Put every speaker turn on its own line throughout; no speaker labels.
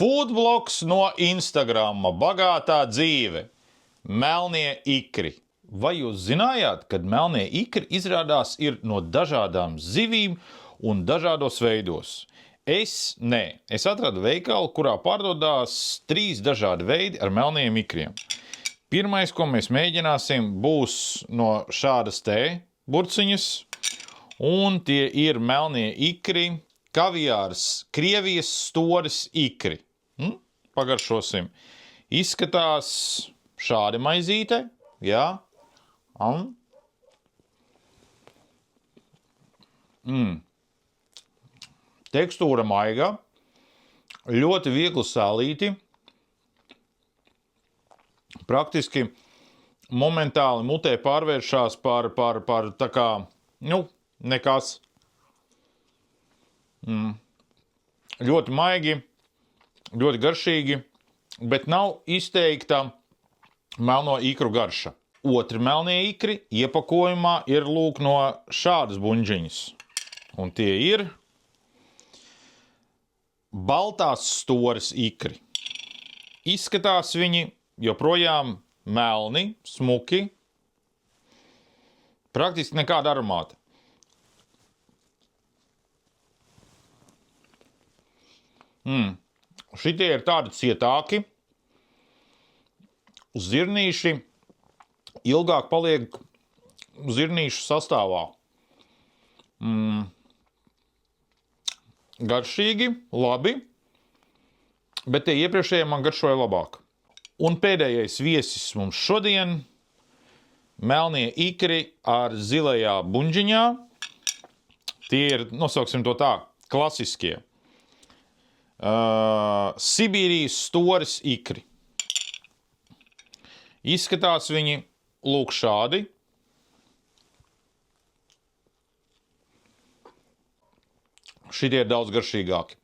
Foodblogs no Instagrama, bagātā dzīve, melnie ikri. Vai jūs zinājāt, ka melnie ikri izrādās ir no dažādām zivīm un dažādos veidos? Nē. Es atradu veikalu, kurā pārdodās 3 dažādi veidi ar melniem ikriem. Pirmais, ko mēs mēģināsim, būs no šādas te burciņas, un tie ir melnie ikri, kaviārs, Krievijas storis ikri. Pagaršosim. Izskatās šādi maizīte, jā. Tekstūra maiga, ļoti viegli sālīti, praktiski momentāli mutē pārvēršās par tā kā, nekas. Ļoti maigi, ļoti garšīgi, bet nav izteikta melno ikru garša. Otri melnie ikri iepakojumā ir lūk no šādas buņģiņas. Un tie ir baltās storis ikri. Izskatās viņi joprojām melni, smuki, praktiski nekāda aromāta. Šitie ir tādi cietāki, zirnīši ilgāk paliek zirnīšu sastāvā. Garšīgi, labi, bet tie iepriekšējie man garšoja labāk. Un pēdējais viesis mums šodien – melnie ikri ar zilajā buņģiņā. Tie ir, nosauksim to tā, klasiskie. Sibīrijas storis ikri. Izskatās viņi lūk šādi. Šitie ir daudz garšīgāki.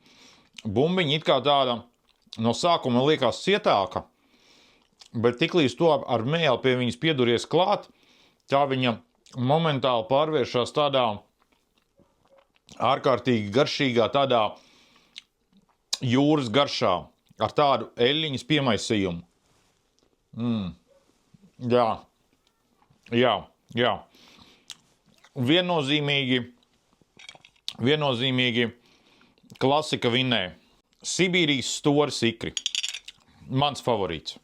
Bumbiņa it kā tāda no sākuma liekas cietāka, bet tiklīdz to ar mēli pie viņas pieduries klāt, tā viņa momentāli pārvēršās tādā ārkārtīgi garšīgā, tādā jūras garšā, ar tādu eļļiņas piemaisījumu. Jā. Viennozīmīgi klasika vinnē. Sibīrijas storis ikri. Mans favorīts.